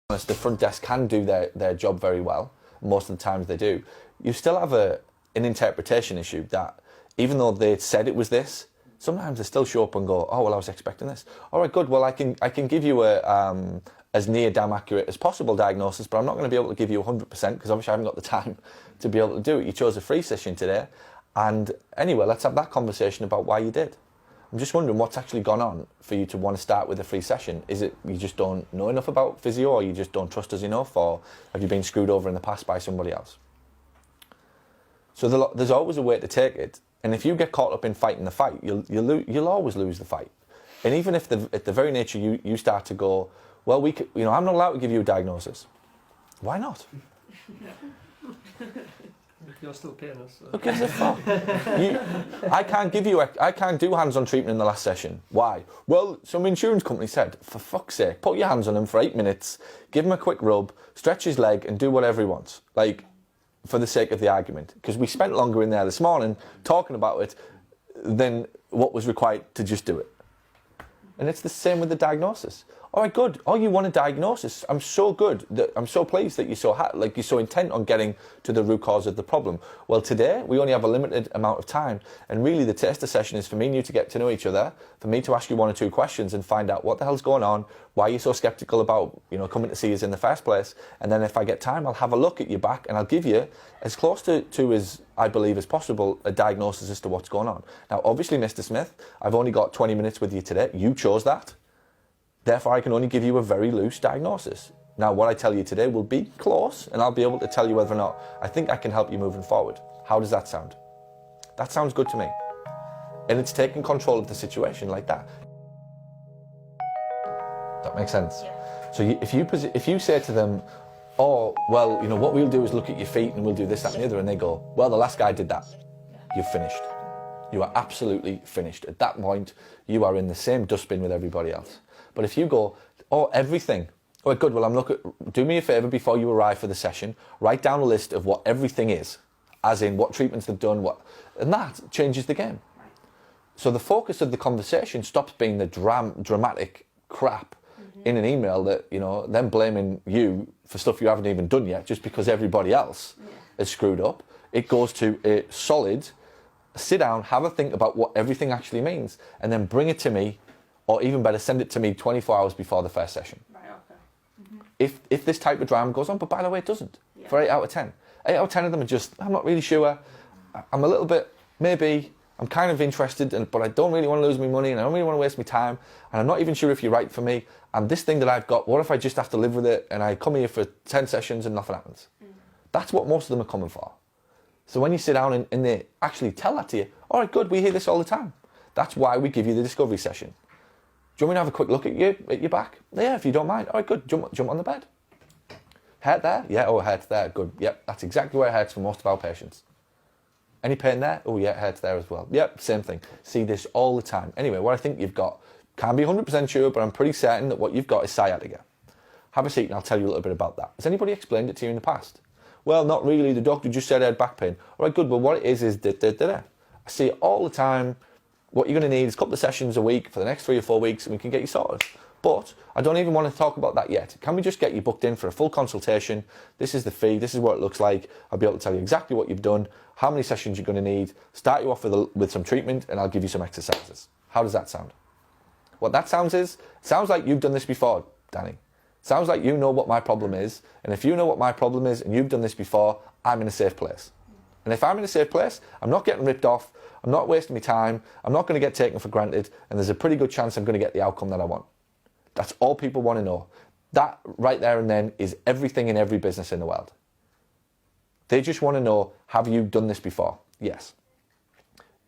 honest, the front desk can do their job very well. Most of the times they do. You still have an interpretation issue that even though they said it was this, sometimes they still show up and go, oh, well, I was expecting this. All right, good. Well, I can give you a as near damn accurate as possible diagnosis, but I'm not going to be able to give you 100% because obviously I haven't got the time to be able to do it. You chose a free session today. And anyway, let's have that conversation about why you did. I'm just wondering what's actually gone on for you to want to start with a free session. Is it you just don't know enough about physio, or you just don't trust us enough, or have you been screwed over in the past by somebody else? So there's always a way to take it. And if you get caught up in fighting the fight, you'll always lose the fight. And even if at the very nature you start to go, well, I'm not allowed to give you a diagnosis. Why not? You're still paying us. So. Who gives a fuck? I can't do hands-on treatment in the last session. Why? Well, some insurance company said, for fuck's sake, put your hands on him for 8 minutes, give him a quick rub, stretch his leg, and do whatever he wants. Like, for the sake of the argument. Because we spent longer in there this morning talking about it than what was required to just do it. And it's the same with the diagnosis. All right, good. Oh, you want a diagnosis? I'm so pleased that you're so intent on getting to the root cause of the problem. Well, today we only have a limited amount of time, and really the taster session is for me and you to get to know each other, for me to ask you 1 or 2 questions and find out what the hell's going on, why you're so skeptical about coming to see us in the first place, and then if I get time, I'll have a look at your back and I'll give you as close to as I believe as possible a diagnosis as to what's going on. Now, obviously, Mr. Smith, I've only got 20 minutes with you today. You chose that. Therefore, I can only give you a very loose diagnosis. Now, what I tell you today will be close, and I'll be able to tell you whether or not I think I can help you moving forward. How does that sound? That sounds good to me. And it's taking control of the situation like that. That makes sense? Yeah. So if you say to them, oh, well, what we'll do is look at your feet and we'll do this, that, and the other, and they go, well, the last guy did that. You're finished. You are absolutely finished. At that point, you are in the same dustbin with everybody else. But if you go, oh, everything. Oh, good, well, do me a favour before you arrive for the session, write down a list of what everything is, as in what treatments they've done, and that changes the game. So the focus of the conversation stops being the dramatic crap in an email that, them blaming you for stuff you haven't even done yet just because everybody else is screwed up. It goes to a solid, sit down, have a think about what everything actually means, and then bring it to me. Or even better, send it to me 24 hours before the first session. Right, okay. Mm-hmm. If this type of drama goes on, but by the way, it doesn't. Yeah. For 8 out of 10. 8 out of 10 of them are just, I'm not really sure. I'm a little bit, maybe, I'm kind of interested, but I don't really want to lose my money and I don't really want to waste my time. And I'm not even sure if you're right for me. And this thing that I've got, what if I just have to live with it and I come here for 10 sessions and nothing happens? That's what most of them are coming for. So when you sit down and they actually tell that to you, all right, good, we hear this all the time. That's why we give you the discovery session. Do you want me to have a quick look at your back? Yeah, if you don't mind. All right, good. Jump on the bed. Hurt there? Yeah, oh, hurt there. Good. Yep, that's exactly where it hurts for most of our patients. Any pain there? Oh, yeah, it hurts there as well. Yep, same thing. See this all the time. Anyway, what I think you've got, can't be 100% sure, but I'm pretty certain that what you've got is sciatica. Have a seat and I'll tell you a little bit about that. Has anybody explained it to you in the past? Well, not really. The doctor just said I had back pain. All right, good. But what it is da-da-da-da. I see it all the time. What you're going to need is a couple of sessions a week for the next 3 or 4 weeks and we can get you sorted. But I don't even want to talk about that yet. Can we just get you booked in for a full consultation? This is the fee. This is what it looks like. I'll be able to tell you exactly what you've done, how many sessions you're going to need, start you off with some treatment, and I'll give you some exercises. How does that sound? What that sounds like you've done this before, Danny. Sounds like you know what my problem is. And if you know what my problem is and you've done this before, I'm in a safe place. And if I'm in a safe place, I'm not getting ripped off, I'm not wasting my time, I'm not going to get taken for granted, and there's a pretty good chance I'm going to get the outcome that I want. That's all people want to know. That right there and then is everything in every business in the world. They just want to know, have you done this before? Yes.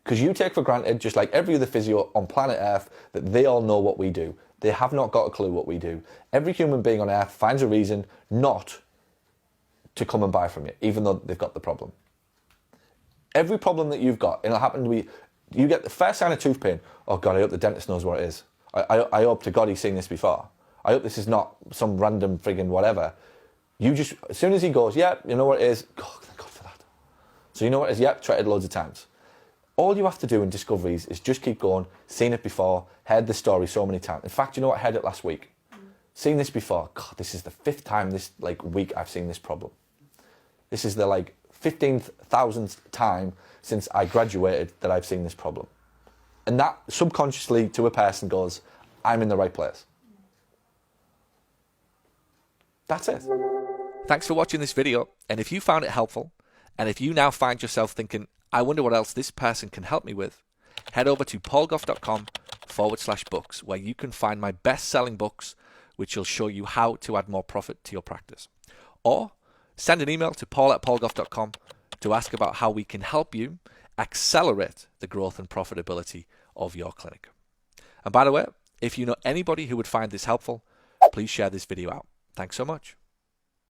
Because you take for granted, just like every other physio on planet Earth, that they all know what we do. They have not got a clue what we do. Every human being on Earth finds a reason not to come and buy from you, even though they've got the problem. Every problem that you've got, it'll happen to be, you get the first sign of tooth pain. Oh God, I hope the dentist knows what it is. I hope to God he's seen this before. I hope this is not some random friggin' whatever. You just, as soon as he goes, yeah, you know what it is. God, thank God for that. So you know what it is, yep, tried it loads of times. All you have to do in discoveries is just keep going, seen it before, heard the story so many times. In fact, you know what, I heard it last week. Seen this before. God, this is the 5th time this week I've seen this problem. This is the 15,000th time since I graduated that I've seen this problem. And that subconsciously to a person goes, I'm in the right place. That's it. Thanks for watching this video. And if you found it helpful, and if you now find yourself thinking, I wonder what else this person can help me with, head over to paulgough.com/books, where you can find my best-selling books, which will show you how to add more profit to your practice. Or send an email to paul@paulgough.com to ask about how we can help you accelerate the growth and profitability of your clinic. And by the way, if you know anybody who would find this helpful, please share this video out. Thanks so much.